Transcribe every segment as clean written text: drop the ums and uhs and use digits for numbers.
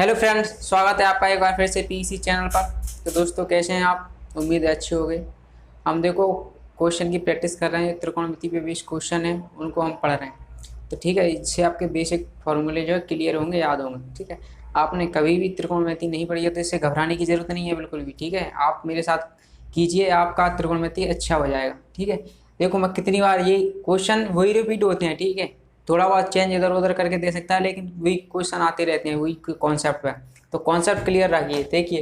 Hello friends, स्वागत है आपका एक बार फिर से पीसी चैनल पर। तो दोस्तों, कैसे हैं आप? उम्मीद है अच्छी हो गई। हम देखो क्वेश्चन की प्रैक्टिस कर रहे हैं। त्रिकोणमिति पे बेस्ड क्वेश्चन है, उनको हम पढ़ रहे हैं। तो ठीक है, इससे आपके बेसिक फॉर्मूले जो है क्लियर होंगे, याद होंगे। ठीक है, आपने कभी भी त्रिकोणमिति नहीं पढ़ी है तो इससे घबराने की जरूरत नहीं है बिल्कुल भी। ठीक है, आप मेरे साथ कीजिए, आपका त्रिकोणमिति अच्छा हो जाएगा। ठीक है, देखो मैं कितनी बार ये क्वेश्चन वही रिपीट होते हैं। ठीक है, थोड़ा बहुत चेंज इधर उधर करके दे सकता है, लेकिन वही क्वेश्चन आते रहते हैं, वही कॉन्सेप्ट पे। तो कॉन्सेप्ट क्लियर रखिए। देखिए,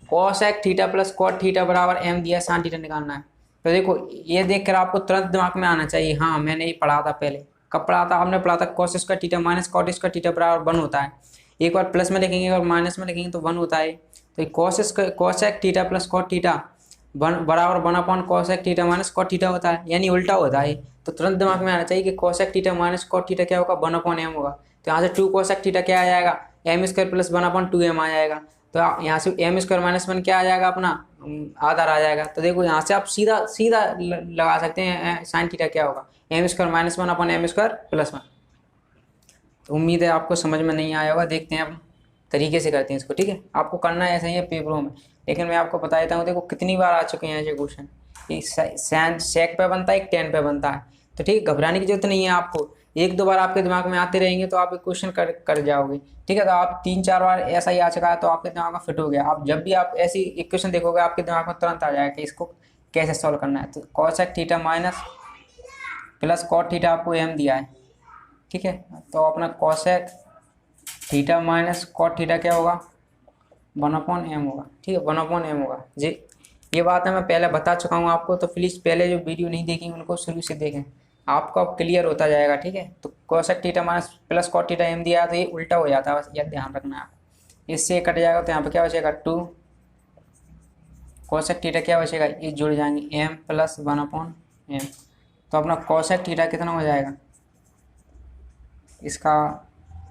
cosec theta plus cot theta बराबर एम दिया, साइन थीटा निकालना है। तो देखो, ये देखकर आपको तुरंत दिमाग में आना चाहिए, हाँ मैंने ये पढ़ा था पहले। कब पढ़ा था? आपने पढ़ा था cos square theta minus cot square theta बराबर वन होता है। एक बार प्लस में लिखेंगे और माइनस में लिखेंगे तो वन होता है। तो cosec theta plus cot theta बराबर one upon cosec theta minus cot theta होता है, यानी उल्टा होता है। तो तुरंत दिमाग में आना चाहिए कि cosec theta minus cot theta क्या होगा, वन अपॉन एम होगा। तो यहाँ से टू कॉसेक थीटा क्या आ जाएगा, M square plus one upon two M आ जाएगा। तो यहाँ से एम स्क्वायर माइनस वन क्या आ जाएगा अपना, आधार आ जाएगा। तो देखो यहाँ से आप सीधा सीधा लगा सकते हैं साइन थीटा क्या होगा, m square minus one upon m square plus one. तो उम्मीद है आपको समझ में नहीं आया होगा। देखते हैं अब तरीके से करते हैं इसको। ठीक है, आपको करना है ऐसा ही है पेपरों में, लेकिन मैं आपको बता देता हूँ। देखो कितनी बार आ चुके हैं ऐसे क्वेश्चन, एक सैन सेक पे बनता है, एक टेन पे बनता है। तो ठीक है, घबराने की जरूरत नहीं है आपको। एक दो बार आपके दिमाग में आते रहेंगे तो आप क्वेश्चन कर जाओगे। ठीक है, तो आप तीन चार बार ऐसा ही आ चुका है तो आपके दिमाग में फिट हो गया। आप जब भी आप ऐसी इक्वेशन देखोगे आपके दिमाग में तुरंत आ जाएगा कि इसको कैसे सॉल्व करना है। तो cosec theta minus plus cot theta आपको एम दिया है। ठीक है, तो अपना cosec theta minus cot theta क्या होगा, वन अपॉन एम होगा। ठीक है, वन अपॉन एम होगा जी। ये बात है मैं पहले बता चुका हूँ आपको, तो प्लीज़ पहले जो वीडियो नहीं देखी उनको शुरू से देखें, आपको अब क्लियर होता जाएगा। ठीक है, तो cosec theta minus plus cot theta m दिया तो ये उल्टा हो जाता है, बस ये ध्यान रखना है आपको। इससे कट जाएगा तो यहाँ पे क्या बचेगा, टू कोसेक थीटा क्या बचेगा, ये जुड़ जाएंगे m plus one upon m. तो अपना कोसेक थीटा कितना हो जाएगा, इसका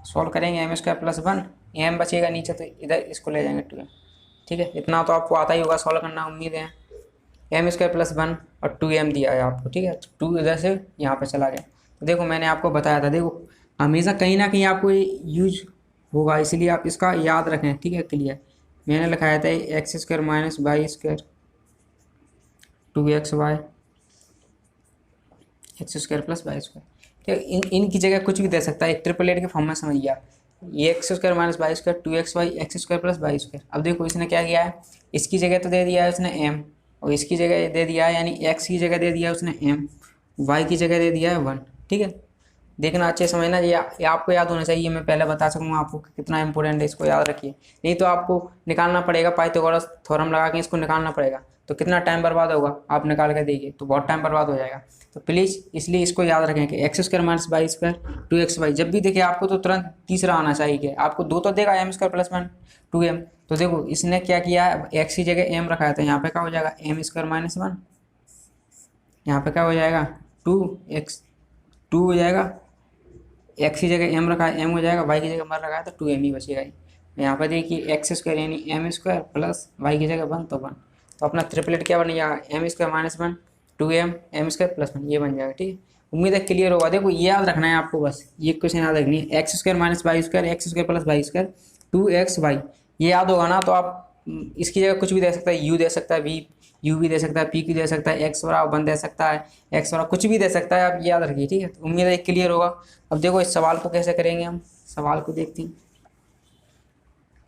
सॉल्व करेंगे m square plus one, m बचेगा नीचे तो इधर इसको ले जाएंगे टू एम। ठीक है, इतना तो आपको आता ही होगा सॉल्व करना, उम्मीद है। एम स्क्वायर प्लस वन और टू एम दिया है आपको। ठीक है, तो टू इधर से यहाँ पे चला गया। तो देखो मैंने आपको बताया था, देखो हमेशा कहीं ना कहीं आपको ये यूज होगा, इसलिए आप इसका याद रखें। ठीक है, क्लियर। मैंने लिखाया था x square minus y square two x y x square plus y square. ठीक है, इनकी जगह कुछ भी दे सकता है, एक ट्रिपल एट के फॉर्म में समझिए आप। ये x square minus y square two x y x square plus y square. अब देखो इसने क्या किया है, इसकी जगह तो दे दिया है उसने एम, और इसकी जगह दे दिया है, यानी एक्स की जगह दे दिया है उसने एम, वाई की जगह दे दिया है वन। ठीक है, देखना अच्छे समझना, ये आपको याद होना चाहिए। मैं पहले बता सकूँगा आपको कि कितना इंपॉर्टेंट है, इसको याद रखिए। नहीं तो आपको निकालना पड़ेगा, पाइथागोरस थ्योरम लगा के इसको निकालना पड़ेगा। तो कितना टाइम बर्बाद होगा, आप निकाल के देखिए तो बहुत टाइम बर्बाद हो जाएगा। तो प्लीज़ इसलिए इसको याद रखें कि x square minus y square two x y. जब भी देखिए आपको तो तुरंत तीसरा आना चाहिए कि आपको दो तो देगा m square plus one two m. तो देखो इसने क्या किया है, एक्स की जगह एम रखा है, तो यहाँ पे क्या हो जाएगा एम स्क्वायर माइनस वन, यहाँ पे क्या हो जाएगा टू एक्स, टू हो जाएगा। एक्स की जगह एम रखा है, एम हो जाएगा, वाई की जगह वन रखा है तो टू एम ही बचेगा। यहाँ पर देखिए एक्स स्क्वायर यानी एम स्क्वायर प्लस वाई की जगह वन तो वन। तो अपना ट्रिपलेट क्या बन जाएगा, M square minus one two m square plus one, ये बन जाएगा। ठीक है, उम्मीद है क्लियर होगा। देखो ये याद रखना है आपको, बस ये क्वेश्चन याद रखनी है, x square minus y square x square plus y square two x y. ये याद होगा ना, तो आप इसकी जगह कुछ भी दे सकता है, यू दे सकता है, वी यू भी दे सकता है, पी की दे सकता है, एक्स बराबर वन दे सकता है, एक्स बराबर कुछ भी दे सकता है, आप याद रखिए। ठीक है, तो उम्मीद है क्लियर होगा। अब देखो इस सवाल को कैसे करेंगे, हम सवाल को देखते हैं।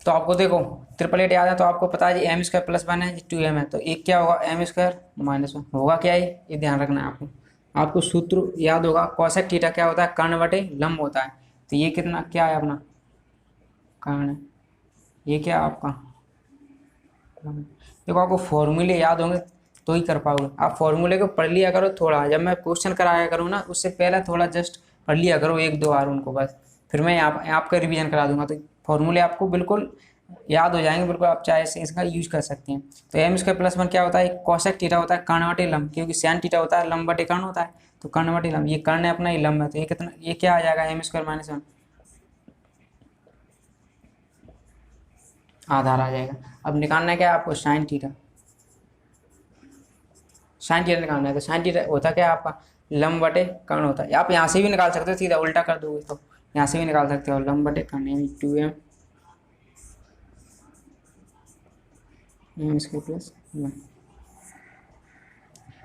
तो आपको देखो ट्रिपल एट याद है, तो आपको पता है जी एम स्क्वायर प्लस वन है, टू एम है, तो एक क्या होगा एम स्क्वायर माइनस वन होगा, क्या है ये ध्यान रखना है आपको। आपको सूत्र याद होगा, कोसेक थीटा क्या होता है, कर्ण बटे लंब होता है। तो ये कितना क्या है अपना कर्ण, ये क्या आपका, देखो आपको फॉर्मूले याद होंगे तो ही कर पाओगे। आप फॉर्मूले को पढ़ लिया करो थोड़ा, जब मैं क्वेश्चन कराया करूँ ना उससे पहले थोड़ा जस्ट पढ़ लिया करो एक दो बार उनको, बस फिर मैं आपका रिवीजन करा दूंगा। तो फॉर्मूले आपको बिल्कुल याद हो जाएंगे, बिल्कुल आप चाहे से इसका यूज कर सकते हैं। तो एम स्क्वायर प्लस वन क्या होता है, कोसेक थीटा होता है कर्ण बटे लंब, क्योंकि सैन थीटा होता है लंब बटे कर्ण होता है, तो कर्ण बटे लंब, ये कर्ण है अपना, ये लंब है, तो ये कितना, ये क्या आ जाएगा एम स्क्वायर माइनस वन, आधार आ जाएगा। अब निकालना है क्या आपको, साइन थीटा, साइन थीटा निकालना है। तो साइन थीटा होता क्या है आपका, लंब बटे कर्ण होता है। आप यहाँ से भी निकाल सकते हो, सीधा उल्टा कर दोगे तो यहाँ से भी निकाल सकते हो, लंब बटे कर्ण यानी two m m square plus 1।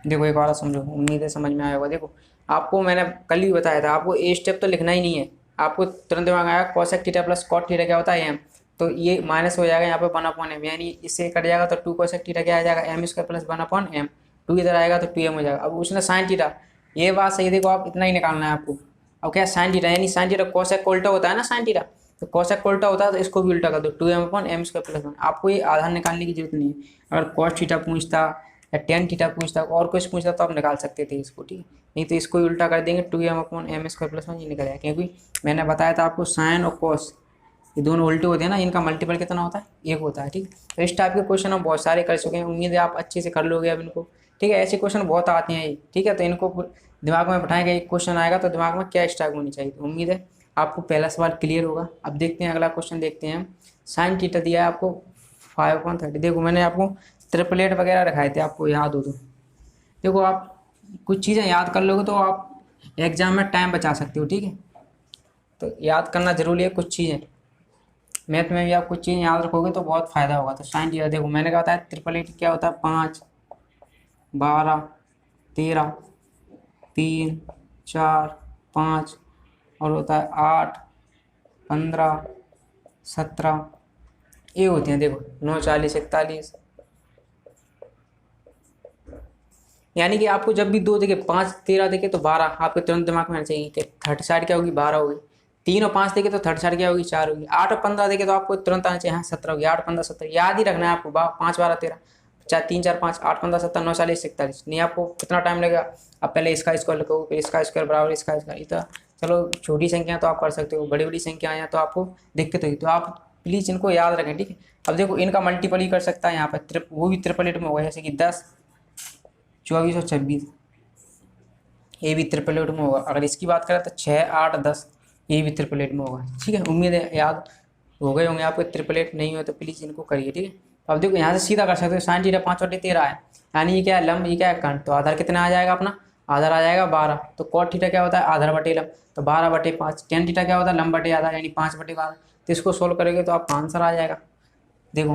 देखो एक बार समझो, उम्मीद है समझ में आया होगा। देखो आपको मैंने कल ही बताया था, आपको ए स्टेप तो लिखना ही नहीं है, आपको तुरंत दिमाग आया cosec theta plus cot theta क्या होता है एम, तो ये माइनस हो जाएगा यहाँ पे 1/m, यानी इससे कट जाएगा तो 2 कोसेक थीटा क्या आ जाएगा एम स्क्वायर प्लस 1/m, 2 इधर आएगा तो 2m हो जाएगा। अब उसने साइन थीटा, ये बात सही, देखो आप इतना ही निकालना है आपको। अब क्या साइन थीटा, यानी साइन थीटा कोसेक को उल्टा होता है ना साइन थीटा, तो कोसेक को उल्टा होता है तो इसको भी उल्टा कर दो 2m/m स्क्वायर प्लस 1। आपको ये आधार निकालने की जरूरत नहीं है। अगर कॉस थीटा पूछता या टेन थीटा पूछता और कुछ पूछता तो आप निकाल सकते थे इसको, ठीक है, नहीं तो इसको ही उल्टा कर देंगे 2m/m स्क्वायर प्लस 1 ये निकल आएगा, क्योंकि मैंने बताया था आपको साइन और कॉस ये दोनों उल्टे होते हैं ना, इनका मल्टीपल कितना होता है 1 होता है, ठीक। तो इस टाइप के क्वेश्चन हम बहुत सारे कर चुके हैं, उम्मीद है आप अच्छे से कर लोगे अब इनको, ठीक है। ऐसे क्वेश्चन बहुत आते हैं ये, ठीक है, तो इनको दिमाग में बैठाएंगे, एक क्वेश्चन आएगा तो दिमाग में क्या स्टाइप होनी चाहिए। तो उम्मीद है आपको पहला सवाल क्लियर होगा। अब देखते हैं अगला क्वेश्चन, देखते हैं हम। साइन थीटा दिया है आपको 5/30। देखो मैंने आपको ट्रिपलेट वगैरह रखाए थे, आपको याद हो तो। देखो आप कुछ चीज़ें याद कर लोगे तो आप एग्जाम में टाइम बचा सकते हो, ठीक है, तो याद करना जरूरी है कुछ चीज़ें। मैथ में भी आप कुछ चीज़ें याद रखोगे तो बहुत फ़ायदा होगा। तो साइन थीटा देखो मैंने कहा था ट्रिपलेट क्या होता है 5, 12, 13, 3, 4, 5 और होता है 8, 15, 17 ये होती हैं। देखो 9, 40, 41, यानी कि आपको जब भी 2 देखे 5, 13 देखे तो 12 आपके तुरंत दिमाग में आना चाहिए कि थर्ड साइड क्या होगी 12 होगी। 3 और 5 देखे तो थर्ड साइड क्या होगी 4 होगी। 8 और 15 देखे तो आपको तुरंत आना चाहिए हाँ 17 होगी। 8, 15, 17 याद ही रखना है आपको। 5, 12, 13, 3, 4, 5, 8, 15, 17, 9, 40, 41 नहीं आपको कितना टाइम लगेगा। अब पहले इसका स्क्वायर लिखोगे, फिर इसका स्क्वायर बराबर इसका स्क्वायर। इतना चलो छोटी संख्या तो आप कर सकते हो, बड़ी बड़ी संख्या आए तो आपको दिक्कत होगी, तो आप प्लीज़ इनको याद रखें, ठीक है। अब देखो इनका मल्टीपल ही कर सकता है यहाँ पर, वो भी ट्रिपलेट में होगा, जैसे कि 10, 24 और 26 ये भी ट्रिपलेट में होगा। अगर इसकी बात करें तो 6, 8, 10 ये भी ट्रिपलेट में होगा, ठीक है। उम्मीद है याद हो गए होंगे आपको। ट्रिपलेट नहीं हो तो प्लीज़ इनको करिए, ठीक है। अब देखो यहाँ से सीधा कर सकते हो, साइन थीटा 5/13 है, यानी ये क्या है लंब, ये क्या है कर्ण, तो आधार कितना आ जाएगा अपना, आधार आ जाएगा 12। तो कॉट थीटा क्या होता है आधार बटे लंब, तो 12/5। टेन थीटा क्या होता है लंब बटे आधार, यानी 5/12। तो इसको सोल्व करेंगे तो आपका आंसर आ जाएगा, देखो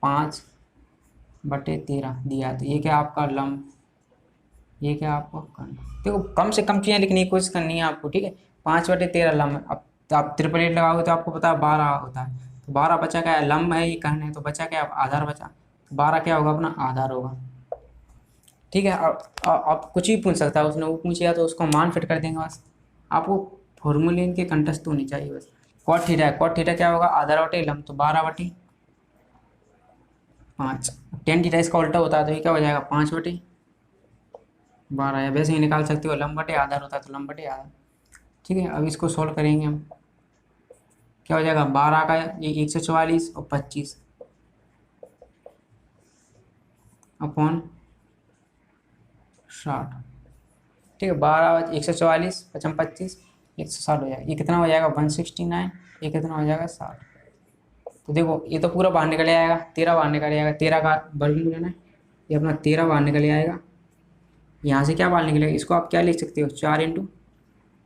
5/13 दिया, तो ये क्या आपका लंब, ये क्या आपको करना। देखो कम से कम चीज़ें लिखने की कोशिश करनी है आपको, ठीक है। 5/13 लंब, अब तो आप ट्रिपलेट लगाओगे तो आपको पता है 12 होता है, तो 12 बचा क्या है लंब है, ये कहना है, तो बचा क्या आधार बचा, तो 12 क्या होगा अपना आधार होगा, ठीक है। अब कुछ भी पूछ सकता है, उसने वो पूछेगा तो उसको मान फिट कर देंगे बस। आपको फॉर्मूले इनके कंटेस्ट होनी चाहिए बस। कॉट थीटा है, कॉट थीटा क्या होगा आधार बटे लंब, तो 12/5। टेन थीटा इसका उल्टा होता है तो ये क्या हो जाएगा 5/12, या वैसे ही निकाल सकते हो लंब बटे आधार होता है तो लंब बटे आधार, ठीक है। अब इसको सॉल्व करेंगे हम, क्या हो जाएगा 12 का ये 144 और 25 अपॉन 60, ठीक है। 12, 144, 55, 25, 160 हो जाएगा। ये कितना हो जाएगा 169, ये कितना हो जाएगा 60। तो देखो ये तो पूरा बाहर निकल आएगा, 13 बाहर निकल आएगा, 13 का वर्गमूल लेना है, ये अपना 13 बाहर निकल आएगा। यहाँ से क्या बाहर निकलेगा, इसको आप क्या लिख सकते हो 4 ×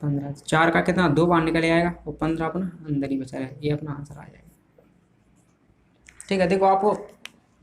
15, 4 का कितना 2 बाहर निकल आएगा और 15 अपना अंदर ही बचा रहेगा, ये अपना आंसर आ जाएगा, ठीक है। देखो आपको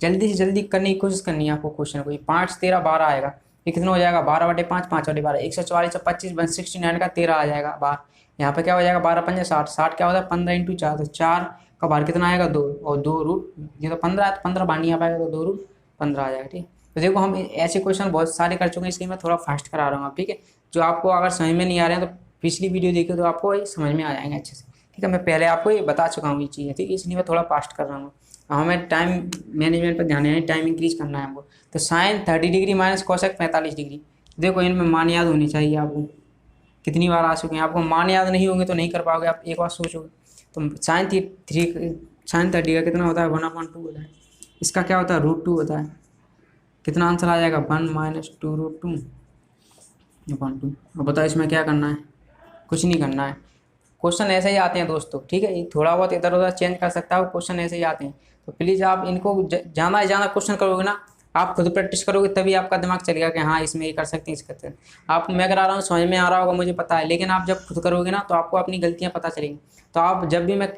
जल्दी से जल्दी करने की कोशिश करनी है आपको क्वेश्चन को। 5, 13, 12 आएगा, ये कितना हो जाएगा 12/5, 5/12, 144 और 25, 169 का 13 आ जाएगा बाहर। यहाँ पे क्या हो जाएगा 12 × 5 = 60, 60 क्या होता है 15 × 4, तो 4 का बाहर कितना आएगा 2 और 2 रूट, ये तो 15 है तो 15 बाहर नहीं आ पाएगा तो 2 रूट 15 आ जाएगा, ठीक। तो देखो हम ऐसे क्वेश्चन बहुत सारे कर चुके हैं, इसलिए मैं थोड़ा फास्ट करा रहा हूँ आप, ठीक है। जो आपको अगर समझ में नहीं आ रहे हैं तो पिछली वीडियो देखो तो आपको ये समझ में आ जाएंगे अच्छे से, ठीक है। मैं पहले आपको ये बता चुका हूँ ये चीज़ें, ठीक है, इसलिए मैं थोड़ा फास्ट कर रहा हूँ। हमें टाइम मैनेजमेंट पर ध्यान देना है, टाइम इंक्रीज करना है हमको। तो sine 30 degree minus cosec 45 degree, देखो इनमें मान याद होनी चाहिए आपको, कितनी बार आ चुके हैं। आपको मान याद नहीं होंगे तो नहीं कर पाओगे, आप एक बार सोचोगे। तो साइन 30 का कितना होता है 1/2 होता है, इसका क्या होता है √2 होता है, कितना आंसर आ जाएगा 1 - 2√2/2। अब बताओ इसमें क्या करना है, कुछ नहीं करना है। क्वेश्चन ऐसे ही आते हैं दोस्तों, ठीक है, ये थोड़ा बहुत इधर उधर चेंज कर सकता है, क्वेश्चन ऐसे ही आते हैं। तो प्लीज़ आप इनको ज़्यादा से ज़्यादा क्वेश्चन करोगे ना, आप खुद प्रैक्टिस करोगे तभी आपका दिमाग चलेगा कि हाँ इसमें ये कर सकते हैं, इस करते हैं। आप मैं करा रहा हूँ समझ में आ रहा होगा मुझे पता है, लेकिन आप जब खुद करोगे ना तो आपको अपनी गलतियाँ पता चलेंगी। तो आप जब भी मैं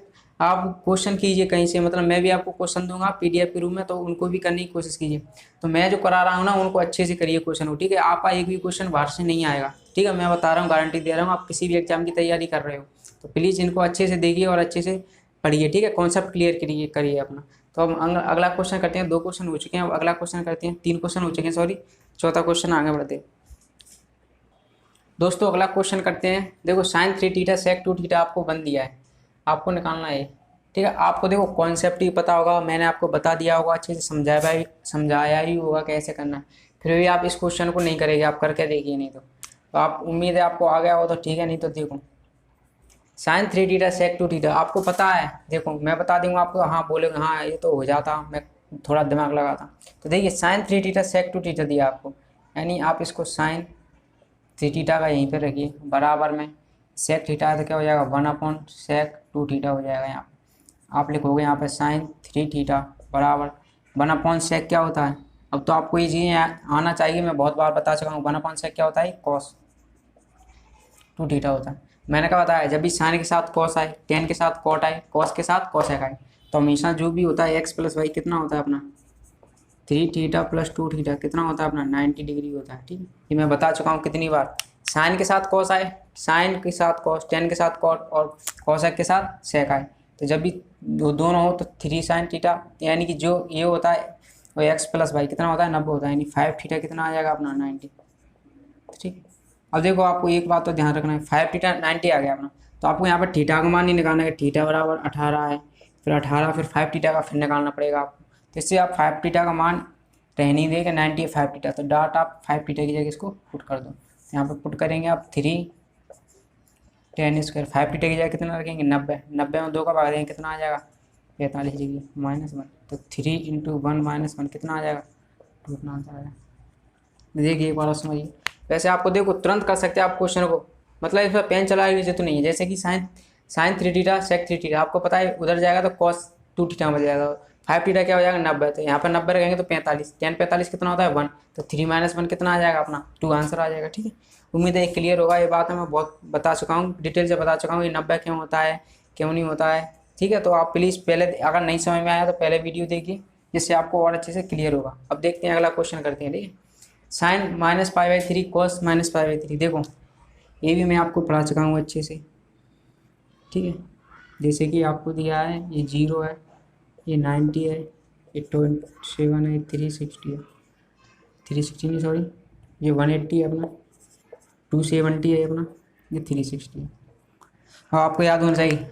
आप क्वेश्चन कीजिए कहीं से, मतलब मैं भी आपको क्वेश्चन दूंगा पीडीएफ के रूप में, तो उनको भी करने की कोशिश कीजिए। तो मैं जो करा रहा हूँ ना उनको अच्छे से करिए क्वेश्चन को, ठीक है। आपका एक भी क्वेश्चन बाहर से नहीं आएगा, ठीक है, मैं बता रहा हूँ, गारंटी दे रहा हूँ। आप किसी भी एग्जाम की तैयारी कर रहे हो तो प्लीज़ इनको अच्छे से देखिए और अच्छे से पढ़िए, ठीक है। कॉन्सेप्ट क्लियर करिए करिए अपना। तो हम अगला क्वेश्चन करते हैं। 2 क्वेश्चन हो चुके हैं, अब अगला क्वेश्चन करते हैं। 3 क्वेश्चन हो चुके हैं, सॉरी, चौथा क्वेश्चन आगे बढ़ते हैं। दोस्तों अगला क्वेश्चन करते हैं। देखो साइन 3 थीटा सेक 2 थीटा आपको बन दिया है, आपको निकालना है, ठीक है। आपको देखो कॉन्सेप्ट ही पता होगा, मैंने आपको बता दिया होगा, अच्छे से समझाया ही होगा कैसे करना है, फिर भी आप इस क्वेश्चन को नहीं करेंगे, आप करके देखिए, नहीं तो आप, उम्मीद है आपको आ गया हो तो ठीक है, नहीं तो देखो साइन 3 थीटा सेक 2 थीटा आपको पता है। देखो मैं बता दूंगा आपको, हाँ बोलेंगे हाँ ये तो हो जाता, मैं थोड़ा दिमाग लगाता। तो देखिए साइन 3 थीटा सेक 2 थीटा दिया आपको, यानी आप इसको साइन 3 थीटा का यहीं पे रखिए बराबर में सेक थीटा है तो क्या हो जाएगा 1/सेक 2 थीटा हो जाएगा। यहाँ आप लिखोगे यहाँ पे साइन 3 थीटा बराबर 1/सेक क्या होता है। अब तो आपको ये चीज़ें आना चाहिए, मैं बहुत बार बता चुका हूँ। 1/सेक क्या होता है, कॉस 2 थीटा होता है। मैंने क्या बताया, जब भी साइन के साथ कॉस आए, टेन के साथ कॉट आए, कॉस के साथ कॉसेक आए, तो हमेशा जो भी होता है एक्स प्लस वाई कितना होता है अपना 3 थीटा प्लस 2 थीटा कितना होता है अपना 90 डिग्री होता है, ठीक है। ये मैं बता चुका हूँ कितनी बार। साइन के साथ कॉस आए, साइन के साथ कॉस, टेन के साथ कॉट और कॉसेक के साथ सेक आए, तो जब भी दोनों हो तो 3 साइन थीटा, यानी कि जो ये होता है वो एक्स प्लस वाई कितना होता है 90 होता है, यानी 5 थीटा कितना आ जाएगा अपना 90, ठीक। अब देखो आपको एक बात तो ध्यान रखना है, 5 थीटा 90 आ गया अपना, तो आपको यहाँ पर थीटा का मान नहीं निकालना है। थीटा बराबर 18 है, फिर 18 फिर 5 थीटा का फिर निकालना पड़ेगा आपको। तो इससे आप 5 थीटा का मान रहने ही देगा 90 है 5 थीटा, तो डाट आप 5 थीटा की जगह इसको पुट कर दो। यहाँ पर पुट करेंगे आप 3 10 स्क्वायर, 5 थीटा की जगह कितना रखेंगे 90, 90 में 2 का भाग देंगे कितना आ जाएगा 45 डिग्री -1, तो 3 × 1 - 1 कितना आ जाएगा 2 कितना आ जाएगा। देखिए एक बार समझिए। वैसे आपको देखो तुरंत कर सकते हैं आप क्वेश्चन को, मतलब इसमें पेन चलाने की तो नहीं है। जैसे कि sine sine 3 theta sec 3 theta आपको पता है उधर जाएगा तो कॉस 2 थीटा बच जाएगा, 5 थीटा क्या हो जाएगा 90, तो यहाँ पर 90 रखेंगे तो 45, 10 45 कितना होता है 1, तो 3 - 1 कितना आ जाएगा अपना 2 आंसर आ जाएगा, ठीक है। उम्मीद है क्लियर होगा। ये बात है मैं बहुत बता चुका हूँ, डिटेल से बता चुका हूँ, ये 90 क्यों होता है क्यों नहीं होता है, ठीक है। तो आप प्लीज़ पहले, अगर नहीं समझ में आया तो पहले वीडियो देखिए, जिससे आपको और अच्छे से क्लियर होगा। अब देखते हैं अगला क्वेश्चन करते हैं, ठीक है। साइन -π/3 कॉस -π/3, देखो ये भी मैं आपको पढ़ा चुका हूँ अच्छे से, ठीक है। जैसे कि आपको दिया है ये 0 है, ये 90 है, ये 27 है, 360 है, 360 नहीं सॉरी, ये 180 है अपना, 270 है अपना, ये 360 है। हाँ आपको याद होना चाहिए,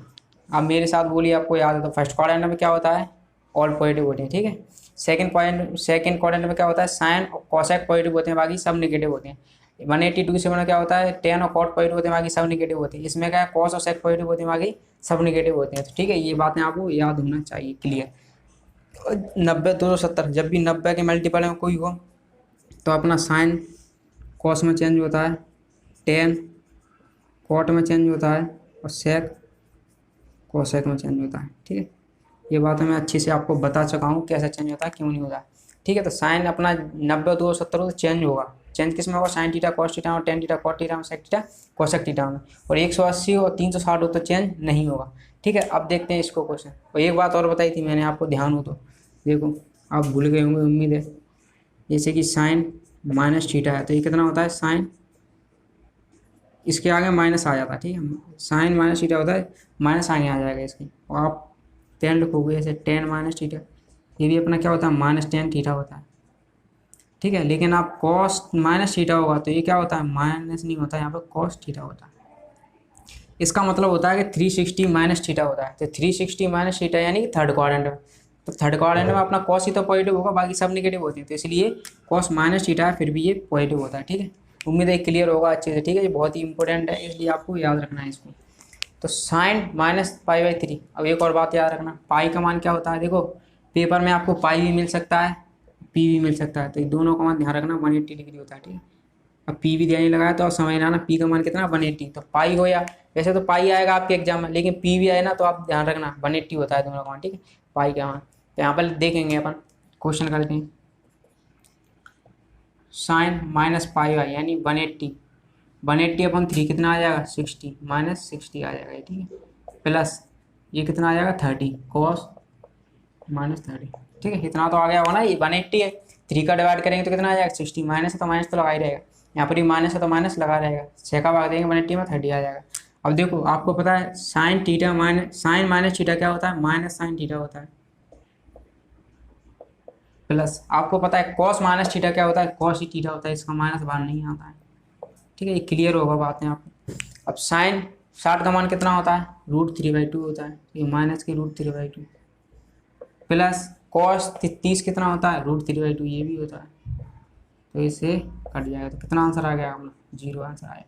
आप मेरे साथ बोलिए आपको याद है। तो फर्स्ट क्वाड्रेंट में क्या होता है ऑल पॉजिटिव होते हैं, ठीक है। सेकंड क्वाड्रेंट में क्या होता है साइन और कॉसेक पॉजिटिव होते हैं, बाकी सब नेगेटिव होते हैं। 182 से बना क्या होता है टेन और कॉट पॉजिटिव होते हैं, बाकी सब नेगेटिव होते हैं। इसमें क्या है कॉस और सेक पॉजिटिव होते हैं, बाकी सब नेगेटिव होते हैं। तो ठीक है, ये बातें आपको याद होना चाहिए, क्लियर। 90 270, जब भी 90 के मल्टीपल में कोई हो तो अपना साइन कॉस में चेंज होता है, टेन कॉट में चेंज होता है और सेक कोसेक में चेंज होता है, ठीक है। ये बात मैं अच्छे से आपको बता चुका हूँ कैसे चेंज होता है क्यों नहीं होता है, ठीक है। तो साइन अपना 90 270 तो चेंज होगा, चेंज किस में होगा साइन थीटा कॉस थीटा और टेन थीटा कॉट थीटा में सेक थीटा कोसेक थीटा में। और 180 और 360 हो तो चेंज नहीं होगा, ठीक है। अब देखते हैं इसको क्वेश्चन। और एक बात और बताई थी मैंने आपको, ध्यान हो तो देखो, आप भूल गए होंगे उम्मीद है। जैसे कि साइन माइनस थीटा है तो ये कितना होता है साइन, इसके आगे माइनस आ जाता है, ठीक है। साइन माइनस थीटा होता है, माइनस आगे आ जाएगा इसके, और आप 10 लिखोगे जैसे 10 माइनस थीटा, ये भी अपना क्या होता है -10 थीटा होता है, ठीक है। लेकिन आप कॉस माइनस थीटा होगा तो ये क्या होता है माइनस नहीं होता है, यहाँ पर कॉस थीटा होता है। इसका मतलब होता है कि 360 माइनस थीटा होता है, तो 360 माइनस थीटा यानी कि थर्ड क्वाड्रेंट में। तो थर्ड क्वाड्रेंट में अपना कॉस ही तो पॉजिटिव होगा, बाकी सब नेगेटिव होते हैं, तो इसलिए कॉस माइनस थीटा है फिर भी ये पॉजिटिव होता है, ठीक है। उम्मीद है क्लियर होगा अच्छे से, ठीक है। ये बहुत ही इंपॉर्टेंट है इसलिए आपको याद रखना है इसको। तो साइन -π/3। अब एक और बात याद रखना, पाई का मान क्या होता है, देखो पेपर में आपको पाई भी मिल सकता है पी भी मिल सकता है, तो ये दोनों का मान ध्यान रखना 180 डिग्री होता है, ठीक है। अब पी भी ध्यान लगाया तो आप समझ आना पी का मान कितना 180, तो पाई हो या वैसे तो पाई आएगा आपके एग्जाम में, लेकिन पी भी आए ना तो आप ध्यान रखना 180 होता है दोनों का मान, ठीक है। पाई का मान तो यहाँ पर देखेंगे अपन, क्वेश्चन करते हैं। साइन -π/, यानी 180 180/3 कितना आ जाएगा 60 -60 आ जाएगा, ठीक है। प्लस ये कितना आ जाएगा 30 कॉस -30। ठीक है, इतना तो आ गया होगा ना, ये 180 है, 3 का डिवाइड करेंगे तो कितना आ जाएगा 60, माइनस है तो माइनस तो लगा ही रहेगा, यहाँ पर भी माइनस है तो माइनस लगा रहेगा, 6 का भाग देंगे 180 में 30 आ जाएगा। अब देखो आपको पता है साइन माइनस थीटा क्या होता है, माइनस साइन थीटा होता है, प्लस आपको पता है कॉस माइनस थीटा क्या होता है, कॉस ही थीटा होता है, इसका माइनस बाहर नहीं आता है। ठीक है, ये क्लियर होगा बातें आपको। अब साइन 60 का मान कितना होता है, √3/2 होता है, ये माइनस के √3/2 प्लस कॉस 30 कितना होता है, √3/2 ये भी होता है, तो इसे कट जाएगा, तो कितना आंसर आ गया अपना 0 आंसर आया।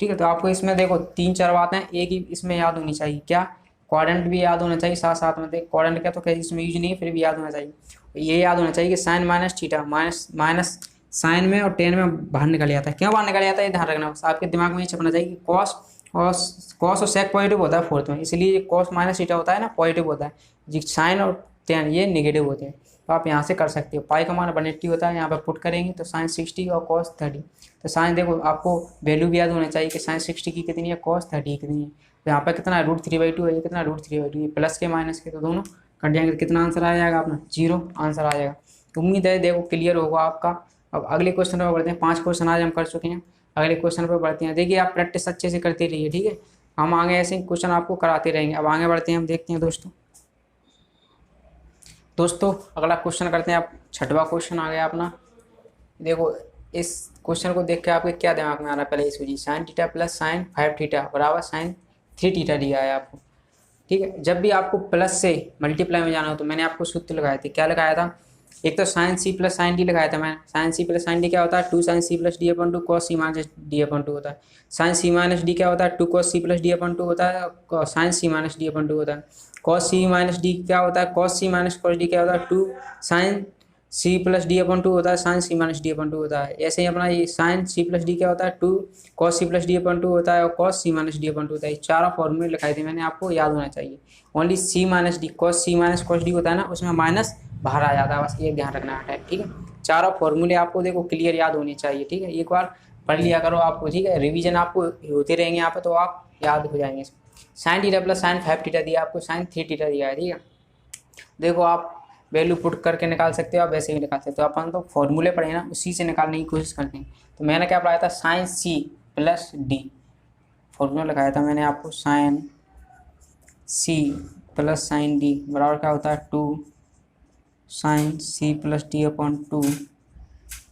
ठीक है, तो आपको इसमें देखो 3-4 बातें एक ही इसमें याद होनी चाहिए, क्या क्वाड्रेंट भी याद होना चाहिए साथ साथ में, देख क्वाड्रेंट क्या तो कहीं इसमें यूज नहीं है, फिर भी याद होना चाहिए, ये याद होना चाहिए कि sine minus theta minus sine में और टेन में बाहर निकल जाता है, क्यों बाहर निकल जाता है ये ध्यान रखना, बस आपके दिमाग में ये छपना चाहिए कि कॉस और सेक पॉजिटिव होता है फोर्थ में, इसलिए कॉस माइनस थीटा होता है ना पॉजिटिव होता है, जी साइन और टेन ये नेगेटिव होते हैं, तो आप यहाँ से कर सकते हो। पाई का मान 180 होता है, यहाँ पर पुट करेंगे तो साइन 60 और कॉस 30, तो साइन देखो आपको वैल्यू भी याद होना चाहिए कि साइन 60 की कितनी है, कॉस 30 कितनी है, तो यहाँ पर कितना है √3/2 है, ये कितना √3/2, ये प्लस के माइनस के तो दोनों कट जाएंगे, तो कितना आंसर आ जाएगा अपना 0 आंसर आ जाएगा। तो उम्मीद है देखो क्लियर होगा आपका। अब अगले क्वेश्चन पर बढ़ते हैं, 5 क्वेश्चन आज हम कर चुके हैं, अगले क्वेश्चन पर बढ़ते हैं। देखिए आप प्रैक्टिस अच्छे से करते रहिए, ठीक है, हम आगे ऐसे क्वेश्चन आपको कराते रहेंगे। अब आगे बढ़ते हैं, हम देखते हैं दोस्तों अगला क्वेश्चन करते हैं। आप 6वां क्वेश्चन आ गया अपना। देखो इस क्वेश्चन को देख के आपके क्या दिमाग में आ रहा है, पहले ये सोचिए, sine theta plus sign 5 theta बराबर साइन 3 थीटा दिया है आपको। ठीक है, जब भी आपको प्लस से मल्टीप्लाई में जाना हो तो मैंने आपको सूत्र लगाए थे, क्या लगाया था, एक तो sine C plus sine D लगाया था मैंने। Sine C plus sine D क्या होता है, 2 sine C plus D upon 2 cos C minus D upon 2 होता है। साइन सी माइनस डी क्या होता है, 2 कॉस सी प्लस डी अपन 2 होता है, साइन सी माइनस डी अपन 2 होता है। कॉस सी माइनस डी क्या होता है, cos C minus cos D क्या होता है, 2 sine C plus D upon 2 होता है, साइन सी माइनस डी अपन 2 होता है। ऐसे ही अपना ये साइन सी प्लस डी क्या होता है, 2 कॉस सी प्लस डी अपन 2 होता है, और cos C minus D upon 2 होता है। चारों फॉर्मूले लिखाए थे मैंने, आपको याद होना चाहिए। ओनली सी minus D cos C minus cos D होता है ना, उसमें माइनस बाहर आ जाता है, बस ये ध्यान रखना है। ठीक है, चारों फॉर्मूले आपको देखो क्लियर याद होनी चाहिए। ठीक है, एक बार पढ़ लिया करो आपको, ठीक है, रिवीजन आपको होते रहेंगे यहाँ पे, तो आप याद हो जाएंगे। Sine theta plus sign 5 theta दिया आपको, साइन 3 थीटा दिया है। ठीक है, देखो आप वैल्यू पुट करके निकाल सकते हो, आप वैसे भी निकाल सकते हो, अपन तो फॉर्मूले पढ़े ना, उसी से निकालने की कोशिश करते हैं। तो मैंने क्या पढ़ाया था, sine C plus D, formula लगाया था मैंने आपको, sine C plus sine D बराबर क्या होता है, 2 sine C plus D upon 2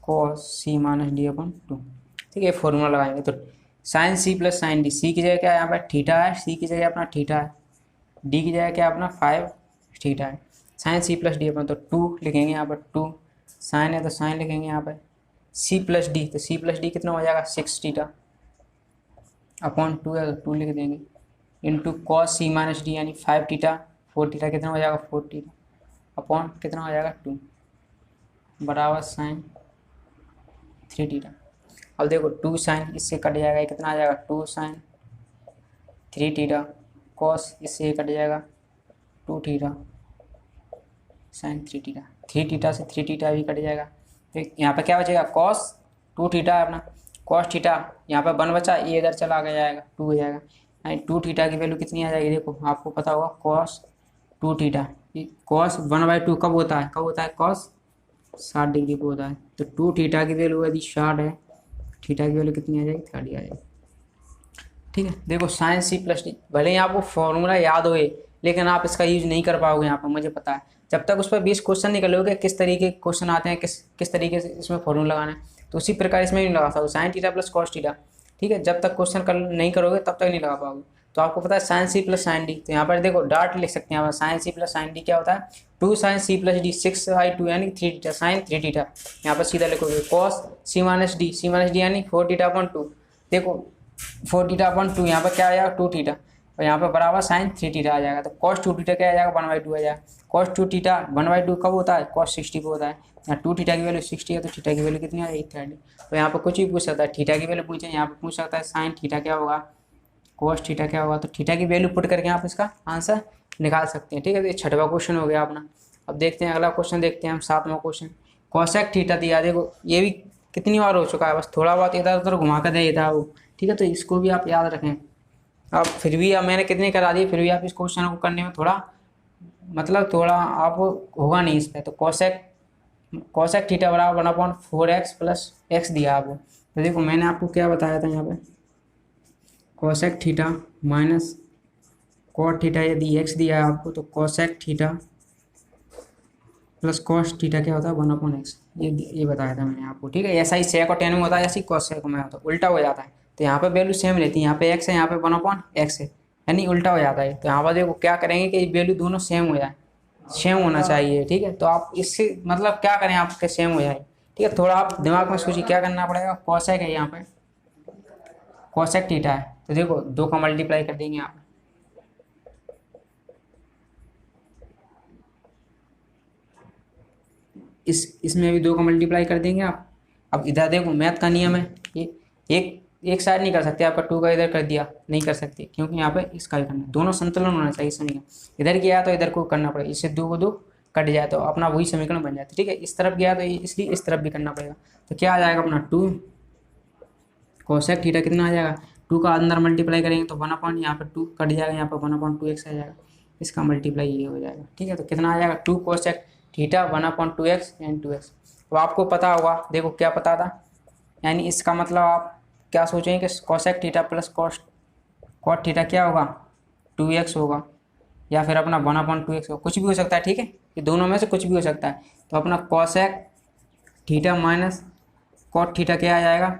cos C minus D upon 2। ठीक है, फॉर्मूला लगाएंगे तो sine C plus sine D, C की जगह क्या है यहाँ पर थीटा है, सी की जगह अपना थीटा है, डी की जगह क्या अपना 5 थीटा है। साइन सी प्लस डी अपन तो 2 लिखेंगे यहाँ पर, 2 साइन है तो साइन लिखेंगे यहाँ पर, सी प्लस डी तो सी प्लस डी कितना हो जाएगा 6 थीटा अपॉन 2 है तो 2 लिख देंगे, into cos C minus D यानी 5 थीटा 4 थीटा कितना हो जाएगा 4 थीटा अपॉन कितना हो जाएगा 2 बराबर साइन 3 थीटा। अब देखो 2 साइन इससे कट जाएगा, कितना आ जाएगा 2 साइन 3 थीटा, कॉस इससे कट जाएगा 2 थीटा साइन 3 थीटा, 3 थीटा से 3 थीटा भी कट जाएगा। तो यहाँ पर क्या बचेगा, कॉस 2 थीटा है अपना, कॉस थीटा यहाँ पर 1 बचा, ये इधर चला के जाएगा 2 हो जाएगा, यानी 2 थीटा की वैल्यू कितनी आ जाएगी, देखो आपको पता होगा कॉस 2 थीटा, कॉस 1/2 कब होता है, कॉस 60 डिग्री को होता है। तो 2 थीटा की वैल्यू यदि 60 है, थीटा की वैल्यू कितनी आ जाएगी 30 आ जाएगी। ठीक है, देखो साइन सी प्लस डी, भले ही आपको फॉर्मूला याद होए लेकिन आप इसका यूज नहीं कर पाओगे यहाँ पर, मुझे पता है। जब तक उस पर 20 क्वेश्चन निकलोगे, किस तरीके के क्वेश्चन आते हैं, किस तरीके से इसमें फॉर्मूला लगाना है, तो उसी प्रकार इसमें नहीं लगा सकते sine theta plus cos theta. ठीक है, जब तक क्वेश्चन नहीं करोगे तब तक नहीं लगा पाओगे। तो आपको पता है sine C plus sine D, तो यहाँ पर देखो डॉट लिख सकते हैं, sine C plus sine D क्या होता है, 2 साइन सी प्लस डी 6/2 यानी 3 थीटा साइन 3 थीटा, यहाँ पर सीधा लिखोगे कॉस सी माइनस डी यानी 4 थीटा अपॉन 2, देखो 4 थीटा अपॉन 2 यहाँ पर क्या आ जाएगा 2 थीटा, और यहाँ पर बराबर साइन 3 थीटा आ जाएगा। तो कॉस 2 थीटा क्या आ जाएगा 1/2 आ जाएगा, कॉस 2 थीटा 1/2 कब होता है, कॉस 60 को होता है। यहाँ 2 थीटा की वैल्यू 60 है तो थीटा की वैल्यू कितनी आ जाएगी 30। तो यहाँ पर कुछ भी पूछ सकता है, थीटा की वैल्यू पूछे, यहाँ पर पूछ सकता है साइन थीटा क्या होगा, कॉस थीटा क्या होगा, तो थीटा की वैल्यू पुट करके आप इसका आंसर निकाल सकते हैं। ठीक है, तो ये 6वां क्वेश्चन हो गया अपना। अब देखते हैं अगला क्वेश्चन, देखते हैं हम 7वां क्वेश्चन। कॉसेक थीटा दिया, देखो ये भी कितनी बार हो चुका है, बस थोड़ा बहुत इधर उधर घुमा कर दे था वो। ठीक है, तो इसको भी आप याद रखें, अब फिर भी अब मैंने कितने करा दिए, फिर भी आप इस क्वेश्चन को करने में थोड़ा मतलब थोड़ा आप होगा नहीं इस पर। तो कॉसेक कॉसेक थीटा बराबर 1/4x प्लस एक्स दिया आपको। तो देखो मैंने आपको क्या बताया था यहाँ पे, cosec theta minus cot theta यदि एक्स दिया है आपको, तो cosec theta plus cos theta क्या होता है 1/x। ये बताया था मैंने आपको, ठीक है। ऐसा ही सेक और टेन में होता है, ऐसे ही कॉसेक में होता है, उल्टा हो जाता है। तो यहाँ पे वैल्यू सेम रहती है, यहाँ पे एक्स है, यहाँ पे 1/x है, यानी उल्टा हो जाता है। तो यहाँ पर देखो क्या करेंगे कि वैल्यू दोनों सेम हो जाए, सेम होना चाहिए, ठीक है। तो आप इससे मतलब क्या करें आपके सेम हो जाए, ठीक है। थोड़ा आप दिमाग में सोचिए क्या करना पड़ेगा। कॉसेक है यहाँ पे, कॉसेक थीटा है, तो देखो 2 का मल्टीप्लाई कर देंगे आप, इसमें भी 2 का मल्टीप्लाई कर देंगे आप। अब इधर देखो मैथ का नियम है, ये एक एक साइड नहीं कर सकते, आपका 2 का इधर कर दिया नहीं कर सकते, क्योंकि यहाँ पे इसका ही करना, दोनों संतुलन होना चाहिए समीकरण। इधर गया तो इधर को करना पड़ेगा, इससे 2 को 2 कट जाए तो अपना वही समीकरण बन जाता है, ठीक है। इस तरफ गया तो इसलिए इस तरफ भी करना पड़ेगा। तो क्या आ जाएगा अपना 2 कोसेक थीटा कितना आ जाएगा, 2 का अंदर मल्टीप्लाई करेंगे तो 1 यहाँ पर 2 कट जाएगा, यहाँ पर 1/2x आ जाएगा, इसका मल्टीप्लाई ये हो जाएगा, ठीक है। तो कितना आ जाएगा 2 cosec theta 1/2x and 2x। अब आपको पता होगा, देखो क्या पता था, यानी इसका मतलब आप क्या सोचेंगे कि cosec theta plus cot theta क्या होगा 2x होगा, या फिर अपना 1/2x होगा, कुछ भी हो सकता है, ठीक है। ये दोनों में से कुछ भी हो सकता है। तो अपना cosec theta minus cot theta क्या आ जाएगा,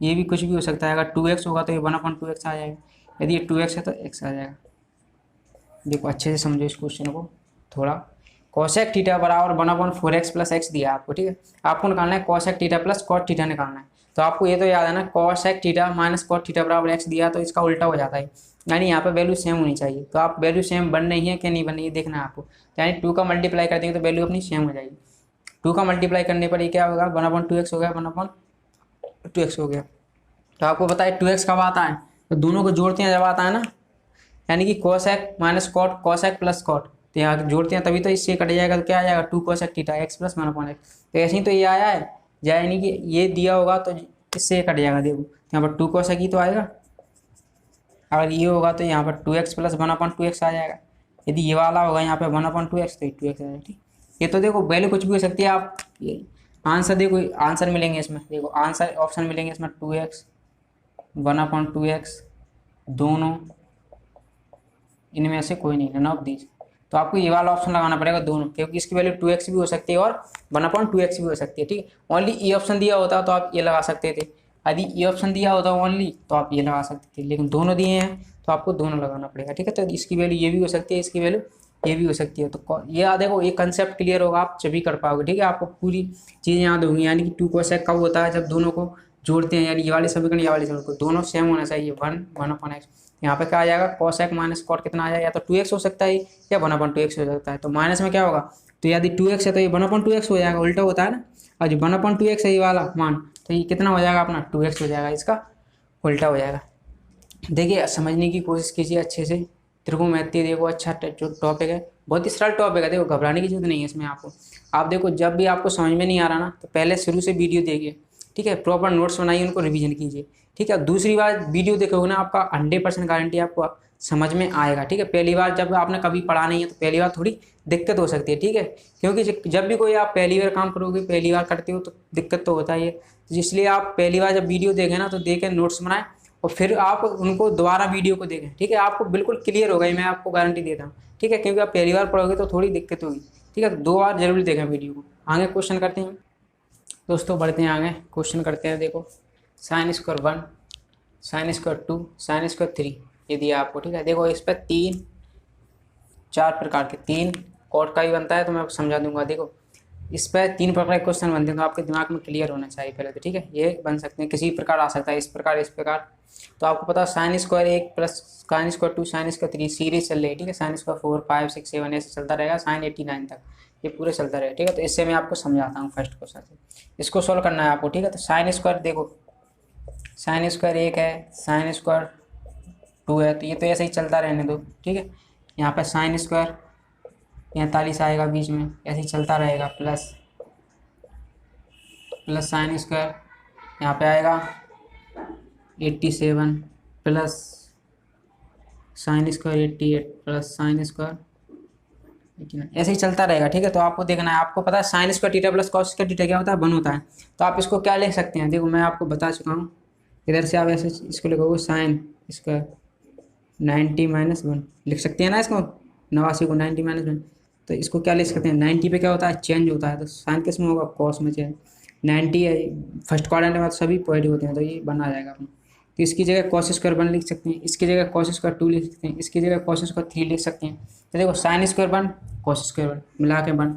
ये भी कुछ भी हो सकता है। अगर 2x होगा तो ये 1/2x आ जाएगा, यदि ये 2x है तो x आ जाएगा। देखो अच्छे से समझो इस क्वेश्चन को थोड़ा। कोसेक थीटा बराबर 1/4x प्लस एक्स दिया आपको, ठीक है। आपको निकालना है cosec theta plus cot theta निकालना है। तो आपको ये तो याद है ना, cosec theta minus cot theta बराबर एक्स दिया, तो इसका उल्टा हो जाता है, यानी यहाँ पे वैल्यू सेम होनी चाहिए। तो आप वैल्यू सेम बन रही है कि नहीं बन रही है देखना है आपको, यानी 2 का मल्टीप्लाई कर देंगे तो वैल्यू अपनी सेम हो जाएगी। 2 का मल्टीप्लाई करने पर ये क्या होगा 1/2x हो गया, 1/2x हो गया। तो आपको पता है 2x कब आता है, तो दोनों को जोड़ते हैं जब आता है ना, यानी कि cosec minus cot cosec plus cot, तो यहाँ जोड़ते हैं तभी तो इससे कट जाएगा, तो क्या आ जाएगा 2 cosec theta x plus 1/x। तो ऐसे ही तो ये आया है, यानी कि ये दिया होगा तो इससे कट जाएगा, देखो यहाँ पर 2 कोसेक ही तो आएगा। अगर ये होगा तो यहाँ पर 2x प्लस 1/2x आ जाएगा, यदि ये वाला होगा यहाँ पे 1/2x तो 2x आ जाएगा, ठीक। ये तो देखो वैल्यू कुछ भी हो सकती है, आप ये आंसर देखो, आंसर मिलेंगे इसमें, देखो आंसर ऑप्शन मिलेंगे इसमें 2x 1/2x, दोनों इनमें से कोई नहीं, नन ऑफ दीज। तो आपको ये वाला ऑप्शन लगाना पड़ेगा दोनों, क्योंकि इसकी वैल्यू 2x भी हो सकती है और 1/2x भी हो सकती है, ठीक। ओनली ई ऑप्शन दिया होता तो आप ये लगा सकते थे, यदि ई ऑप्शन दिया होता ओनली तो आप ये लगा सकते थे, लेकिन दोनों दिए हैं तो आपको दोनों लगाना पड़ेगा, ठीक है। तो इसकी वैल्यू ये भी हो सकती है, इसकी वैल्यू ये भी हो सकती है। तो ये याद देखो, एक कंसेप्ट क्लियर होगा आप जब भी कर पाओगे, ठीक है। आपको पूरी चीज़ें याद होंगी, यानी कि 2 कोसेक कब होता है, जब दोनों को जोड़ते हैं, यानी ये वाले समीकरण ये वाले समीकरण दोनों सेम होना चाहिए, 1/x। यहाँ पे क्या आ जाएगा कोसेक माइनस कॉट कितना आ जाएगा, या तो 2x हो सकता है या 1/2x हो सकता है। तो माइनस में क्या होगा, तो यदि 2x है तो ये 1/2x हो जाएगा, उल्टा होता है ना। और जो 1/2x है ये वाला मान, तो ये कितना हो जाएगा अपना 2x हो जाएगा, इसका उल्टा हो जाएगा। देखिए समझने की कोशिश कीजिए अच्छे से, त्रिकोणमिति देखो अच्छा जो टॉपिक है, बहुत ही सरल टॉपिक है, देखो घबराने की जरूरत नहीं है इसमें आपको। आप देखो जब भी आपको समझ में नहीं आ रहा ना, तो पहले शुरू से वीडियो देखिए, ठीक है। प्रॉपर नोट्स बनाइए, उनको रिवीजन कीजिए, ठीक है। दूसरी बार वीडियो देखोगे ना, आपका 100% गारंटी आपको समझ में आएगा, ठीक है। पहली बार जब आपने कभी पढ़ा नहीं है तो पहली बार थोड़ी दिक्कत हो सकती है, ठीक है। क्योंकि जब भी कोई आप पहली बार काम करोगे, पहली बार करते हो तो दिक्कत तो होता ही है। तो इसलिए आप पहली बार जब वीडियो देखें ना, तो देखें नोट्स बनाएं और फिर आप उनको दोबारा वीडियो को देखें, ठीक है। आपको बिल्कुल क्लियर होगा, मैं आपको गारंटी देता हूँ, ठीक है। क्योंकि आप पहली बार पढ़ोगे तो थोड़ी दिक्कत होगी, ठीक है। तो 2 बार जरूर देखें वीडियो को। आगे क्वेश्चन करते हैं दोस्तों, बढ़ते हैं आगे, क्वेश्चन करते हैं। देखो sin square 1 sin square 2 sin square 3 ये दिया आपको, ठीक है। देखो इस पर 4 प्रकार के 3 कॉट का भी बनता है, तो मैं आपको समझा दूंगा। देखो इस पर 3 प्रकार के क्वेश्चन बनते हैं, तो आपके दिमाग में क्लियर होना चाहिए पहले तो, ठीक है। ये बन सकते हैं किसी प्रकार आ सकता है, इस प्रकार इस प्रकार। तो आपको पता है sine square 1 plus sine square 2 sine square 3 series चल रही है, ठीक है। साइन स्क्वायर 4 5 6 7 ऐसे चलता रहेगा, साइन 89 तक ये पूरे चलता रहेगा, ठीक है। तो इससे मैं आपको समझाता हूँ फर्स्ट क्वेश्चन से, इसको सोल्व करना है आपको, ठीक है। तो साइन स्क्वायर देखो, साइन स्क्वायर 1 है, साइन स्क्वायर 2 है, तो ये तो ऐसे ही चलता रहने दो, ठीक है। यहाँ पर साइन स्क्वायर 45 आएगा बीच में, ऐसे ही चलता रहेगा, प्लस साइन स्क्वायर यहाँ पे आएगा 87 plus sine square 88 plus sine square 89, ऐसे ही चलता रहेगा। ठीक है, तो आपको देखना है, आपको पता है sine square theta plus cos square theta क्या होता है, 1 होता है। तो आप इसको क्या लिख सकते हैं, देखो मैं आपको बता चुका हूँ। इधर से आप ऐसे इसको लिखोगे साइन स्क्वायर 90-1 लिख सकते हैं ना इसको, 89 को 90-1। तो इसको क्या लिख सकते हैं, 90 पे क्या होता है, चेंज होता है, तो साइन किस में होगा, कॉस में चेंज। 90 है फर्स्ट क्वाड्रेंट में, तो सभी पॉजिटिव होते हैं, तो ये बना जाएगा अपना। तो इसकी जगह कॉस स्क्वायर 1 लिख सकते हैं, इसकी जगह कॉस स्क्वायर 2 लिख सकते हैं, इसकी जगह कॉस स्क्वायर 3 लिख सकते हैं। तो देखो साइन स्क्वायर 1 कॉस स्क्वायर 1 मिला के 1,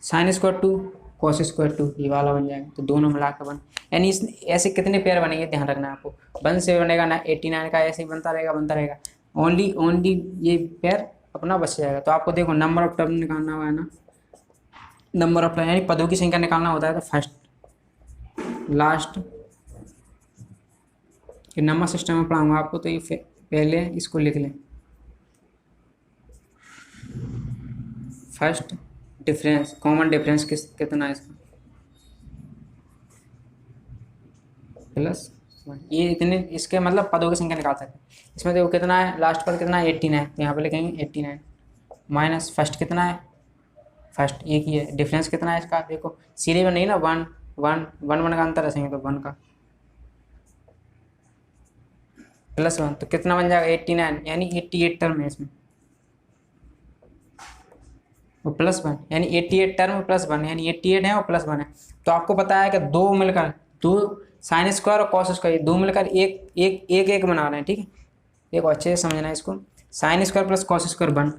साइन स्क्वायर 2 कॉस स्क्वायर 2, ये वाला बन जाएगा। तो दोनों मिला के 1, यानी इस ऐसे कितने पेयर बनेंगे ध्यान रखना है आपको, 1 से बनेगा ना 89 का, ऐसे ही बनता रहेगा। ओनली ये पेयर अपना बच जाएगा। तो आपको देखो नंबर ऑफ टर्म निकालना हुआ है ना, नंबर ऑफ टर्म यानी पदों की संख्या निकालना होता है। तो फर्स्ट लास्ट ये नंबर सिस्टम में पढ़ाऊंगा आपको, तो ये पहले इसको लिख लें, फर्स्ट डिफरेंस, कॉमन डिफरेंस कितना है इसका, प्लस 1। ये इतने इसके मतलब पदों की संख्या निकाल सकते हैं। इसमें देखो कितना है, लास्ट पद कितना है 89, तो यहाँ पे लिखेंगे 89 माइनस फर्स्ट कितना है, फर्स्ट एक ही है, डिफरेंस कितना है इसका, देखो सीधे में नहीं ना, 1 1 1 1 का अंतर रखेंगे, तो 1 का प्लस 1, तो कितना बन जाएगा 89, यानी 88 टर्म है इसमें, वो प्लस 1 यानी 88 टर्म प्लस 1 यानी 88 है और प्लस 1 है। तो आपको पता है कि दो मिलकर, दो साइन स्क्वायर और कॉस स्क्वायर दो मिलकर एक बना रहे हैं। ठीक है, देखो अच्छे से समझना है इसको, sine square plus cos square 1,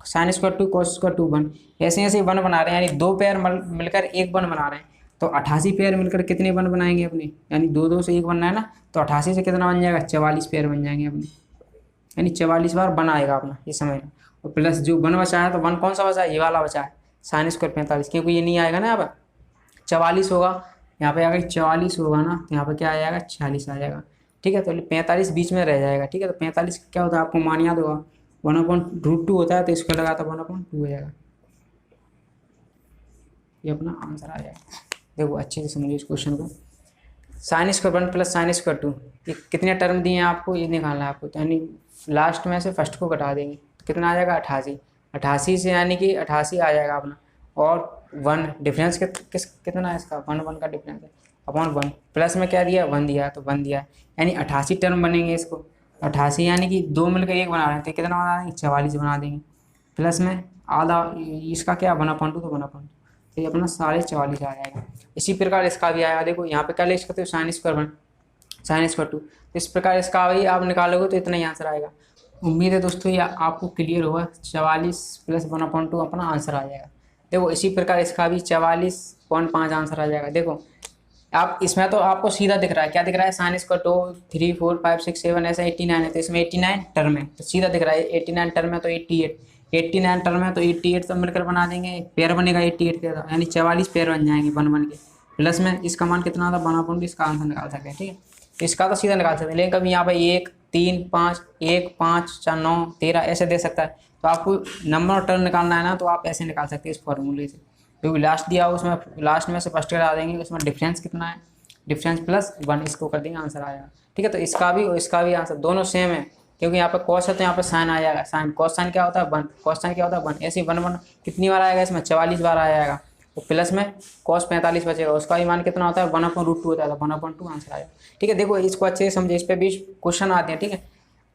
sine square 2 cos square 2 1, ऐसे ऐसे 1 बना रहे हैं, यानी दो पेयर मिलकर एक 1 बना रहे हैं। तो 88 पेयर मिलकर कितने 1 बनाएंगे अपने, यानी दो दो से एक बनना है ना, तो 88 से कितना बन जाएगा, 44 पेयर बन जाएंगे अपने, यानी 44 बार बनाएगा अपना, ये समझना। और प्लस जो 1 बचा है, तो 1 कौन सा बचा है, ये वाला बचा है साइन स्क्वायर 45, क्योंकि ये नहीं आएगा ना, अब 44 होगा, यहाँ पे अगर 44 होगा ना, तो यहाँ पे क्या आ जाएगा, 46 आ जाएगा। ठीक है, तो 45 बीच में रह जाएगा। ठीक है, तो 45 क्या होता है आपको मान याद होगा, 1/√2 होता है, तो इसको लगा तो 1/2 हो जाएगा, ये अपना आंसर आ जाएगा। देखो अच्छे से समझिए इस क्वेश्चन को, sine square 1 plus sine square 2, ये कितने टर्म दिए हैं आपको, ये निकालना है आपको। तो यानी लास्ट में से फर्स्ट को घटा देंगे, तो कितना आ जाएगा 88, 88 से यानी कि 88 आ जाएगा अपना, और 1 डिफरेंस कितना है इसका, 1 1 का डिफरेंस है अपॉन 1, प्लस में क्या दिया 1 दिया है, तो 1 दिया है, यानी 88 टर्म बनेंगे इसको। 88 यानी कि दो मिलकर एक बना रहे हैं, तो कितना बना देंगे 44 बना देंगे, प्लस में आधा इसका क्या 1/2, तो 1/2, तो ये अपना 44 आ जाएगा। इसी प्रकार इसका भी आएगा, देखो यहाँ पे क्या लिख सकते हो, साइन स्क्वायर 1 साइन स्क्वायर 2, इस प्रकार इसका भी आप निकालोगे तो इतना ही आंसर आएगा। उम्मीद है दोस्तों ये आपको क्लियर होगा, 44 प्लस 1/2 अपना आंसर आ जाएगा। देखो इसी प्रकार इसका भी 44.5 आंसर आ जाएगा। देखो आप इसमें तो आपको सीधा दिख रहा है, क्या दिख रहा है, साइन स्क्वायर 2 3 4 5 6 7 ऐसा 89 है, तो इसमें 89 टर्म है, तो सीधा दिख रहा है 89 टर्म है, तो 89 टर्म है, तो 88 तो मिलकर बना देंगे, पेयर बनेगा 88 का, यानी 44 पेयर बन जाएंगे 1 1 के, प्लस में इसका मान कितना था 1/2, इसका आंसर निकाल सकते हैं। ठीक है, इसका तो सीधा निकाल सकते हैं, लेकिन कभी यहाँ पे 1 3 5 1 5 4 9 13 ऐसे दे सकता है, तो आपको नंबर और टर्म निकालना है ना, तो आप ऐसे निकाल सकते हैं इस फॉर्मूले से, क्योंकि लास्ट दिया हो उसमें लास्ट में से फर्स्ट करा देंगे, उसमें डिफरेंस कितना है, डिफरेंस प्लस 1, इसको कर देंगे आंसर आ जाएगा। ठीक है, तो इसका भी और इसका भी आंसर दोनों सेम है, क्योंकि यहाँ पे कॉस है तो यहाँ पे साइन आ जाएगा, साइन कॉस साइन क्या होता है 1, कॉस साइन क्या होता है 1, ऐसे 1 1 कितनी बार आएगा इसमें 44 बार आ जाएगा, तो प्लस में कॉस 45 बचेगा, उसका भी मान कितना होता है 1/√2 होता है, 1/2 आंसर आएगा। ठीक है, देखो इसको अच्छे से समझे, इस पर भी क्वेश्चन आते हैं। ठीक है,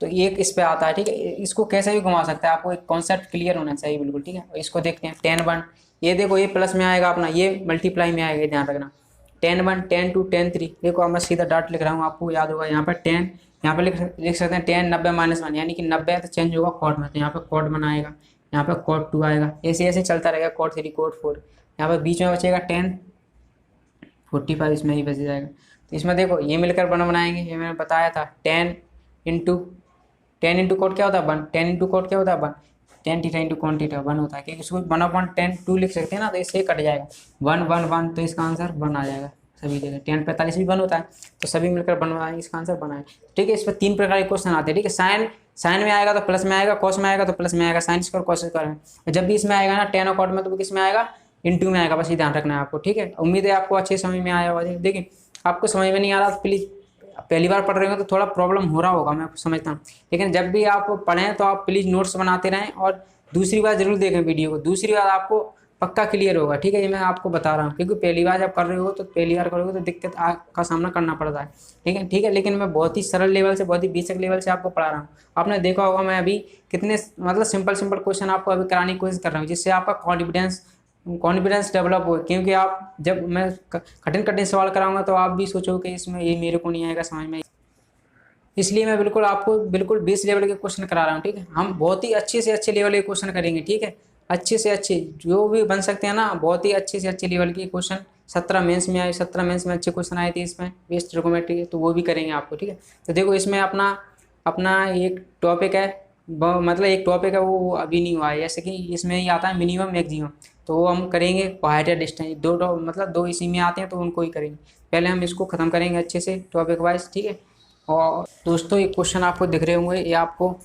तो एक इस पे आता है, ठीक है, इसको कैसे भी घुमा सकता है, आपको एक कॉन्सेप्ट क्लियर होना चाहिए बिल्कुल। ठीक है, और इसको देखते हैं 10 1, ये देखो ये प्लस में आएगा अपना, ये मल्टीप्लाई में आएगा, ध्यान रखना 10 1 10 2 10 3, देखो अब मैं सीधा डॉट लिख रहा हूँ, आपको याद होगा यहाँ पर 10, यहाँ पे लिख सकते हैं 10 90 -1, यानी कि 90 तो चेंज होगा कॉट में, तो यहाँ पे कॉट बनाएगा, यहाँ पे कॉट 2 आएगा, ऐसे ऐसे चलता रहेगा, कॉट 3 कॉट 4, यहाँ पे बीच में बचेगा 10 45, इसमें ही बच जाएगा। तो इसमें देखो ये मिलकर बनाएंगे, ये मैंने बताया था 10 इंटू कोड क्या होता है 1, 10 इंटू कोड क्या होता है 1, 10 थीटा इंटू कॉन थीटा 1 होता है, क्योंकि इसको 1/10 2 लिख सकते हैं ना, तो इससे कट जाएगा 1 1 1, तो इसका आंसर 1 आ जाएगा सभी जगह। 10 45 भी 1 होता है, तो सभी मिलकर बनवाएंगे, इसका आंसर बनाए। ठीक है, इस पर 3 प्रकार के क्वेश्चन आते हैं। ठीक है, साइन में आएगा तो प्लस में आएगा, कॉस में आएगा तो प्लस में आएगा, साइन स्क्वायर कॉस स्क्वायर में, जब भी इसमें आएगा ना 10 और कॉट में, तो किस में आएगा इंटू में आएगा, बस ये ध्यान रखना है आपको। ठीक है, उम्मीद है आपको अच्छे समझ में आया होगा। देखिए आपको समझ में नहीं आ रहा तो प्लीज़ पहली बार पढ़ रहे हो तो थोड़ा प्रॉब्लम हो रहा होगा, मैं समझता हूँ। लेकिन जब भी आप पढ़ें तो आप प्लीज़ नोट्स बनाते रहें और दूसरी बार जरूर देखें वीडियो को, दूसरी बार आपको पक्का क्लियर होगा, ठीक है। ये मैं आपको बता रहा हूँ, क्योंकि पहली बार जब कर रहे हो तो पहली बार करोगे तो दिक्कत का सामना करना पड़ता है, ठीक है। लेकिन मैं बहुत ही सरल लेवल से, बहुत ही बेसिक लेवल से आपको पढ़ा रहा हूँ। आपने देखा होगा मैं अभी कितने मतलब सिंपल सिंपल क्वेश्चन आपको अभी कराने की कोशिश कर रहा हूँ, जिससे आपका कॉन्फिडेंस डेवलप हो। क्योंकि आप जब मैं कठिन कठिन सवाल कराऊंगा तो आप भी सोचोगे कि इसमें ये मेरे को नहीं आएगा समझ में, इसलिए मैं बिल्कुल आपको बिल्कुल बेस लेवल के क्वेश्चन करा रहा हूँ, ठीक है। हम बहुत ही अच्छे से अच्छे लेवल के क्वेश्चन करेंगे, ठीक है। अच्छे से अच्छे जो भी बन सकते हैं ना, बहुत ही अच्छे से अच्छे लेवल के क्वेश्चन 17 मेंस में आए, 17 मेंस में अच्छे क्वेश्चन आए थे इसमें बेस ट्रिगोनोमेट्री, तो वो भी करेंगे आपको, ठीक है। तो देखो इसमें अपना अपना एक टॉपिक है, मतलब एक टॉपिक है वो अभी नहीं हुआ है, जैसे कि इसमें ही आता है मिनिमम मैक्सिमम, तो वो हम करेंगे। हाइट या डिस्टेंस मतलब दो इसी में आते हैं तो उनको ही करेंगे। पहले हम इसको ख़त्म करेंगे अच्छे से टॉपिक वाइज, ठीक है। और दोस्तों एक क्वेश्चन आपको दिख रहे होंगे, ये आपको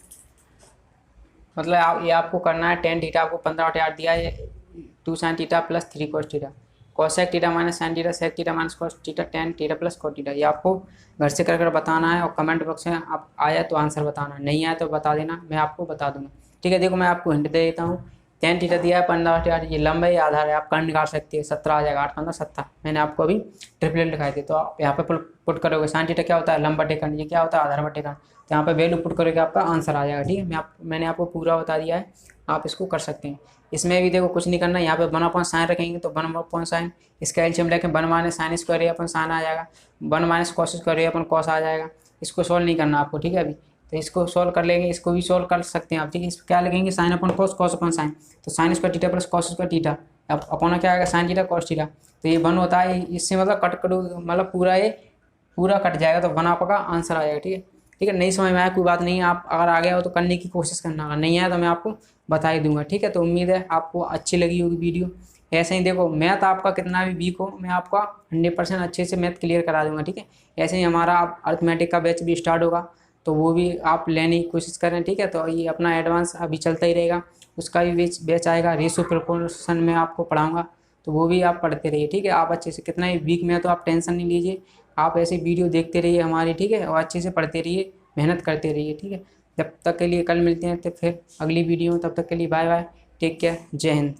मतलब ये आपको करना है। टेन थीटा आपको 15/8 दिया है, 2 sin theta plus 3 cos theta, cosec theta minus sine theta, sec theta minus cos theta, tan theta plus cot theta. ये आपको घर से कर बताना है और कमेंट बॉक्स में आप आया तो आंसर बताना, नहीं आया तो बता देना, मैं आपको बता दूंगा, ठीक है। देखो मैं आपको हिंट दे देता हूँ। टेन थीटा दिया है 15/8, ये लंबाई आधार है, आप कर निकाल सकते हैं। 17 आ जाएगा, 8 15 17, मैंने आपको अभी ट्रिपलेट लिखाए थे। तो आप यहाँ पे पुट करोगे, साइन थीटा क्या होता है, लंब बटे कर्ण, ये क्या होता है, आधार बटे कर्ण। तो यहाँ पे वैल्यू पुट करोगे आपका आंसर आ जाएगा, ठीक है। मैंने आपको पूरा बता दिया है, आप इसको कर सकते हैं। इसमें भी देखो कुछ नहीं करना, यहाँ पे 1/sin रखेंगे तो 1/sin, इसका एलसीएम लेके 1 माइनस साइन स्क्वायर ए अपन साइन आ जाएगा, 1 माइनस कॉस स्क्वायर ए अपन कॉस आ जाएगा। इसको सॉल्व नहीं करना आपको, ठीक है। अभी तो इसको सॉल्व कर लेंगे, इसको भी सॉल्व कर सकते हैं आप, ठीक है। इस क्या लगेंगे, साइन अपन कॉस, कॉस अपन साइन, तो sine square theta plus cos square theta, अब अपना क्या आएगा, साइन थीटा कॉस थीटा। तो ये 1 होता है, इससे मतलब कट करो, मतलब पूरा कट जाएगा, तो 1 आपका आंसर आ जाएगा, ठीक है। ठीक है, नहीं समझ में आया कोई बात नहीं है, आप अगर आ गया हो तो करने की कोशिश करना, अगर नहीं आया तो मैं आपको बता ही दूंगा, ठीक है। तो उम्मीद है आपको अच्छी लगी होगी वीडियो। ऐसे ही देखो मैथ आपका कितना भी वीक हो, मैं आपका 100% अच्छे से मैथ क्लियर करा दूंगा, ठीक है। ऐसे ही हमारा अर्थमेटिक का बैच भी स्टार्ट होगा, तो वो भी आप लेने की कोशिश करें, ठीक है। तो ये अपना एडवांस अभी चलता ही रहेगा, उसका भी बैच आएगा, रेशियो प्रोपोर्शन में आपको पढ़ाऊँगा, तो वो भी आप पढ़ते रहिए, ठीक है। आप अच्छे से, कितना ही वीक में है तो आप टेंशन नहीं लीजिए, आप ऐसे वीडियो देखते रहिए हमारी, ठीक है, और अच्छे से पढ़ते रहिए, मेहनत करते रहिए, ठीक है। जब तक के लिए कल मिलते हैं तो फिर अगली वीडियो में, तब तक के लिए बाय बाय, टेक केयर, जय हिंद।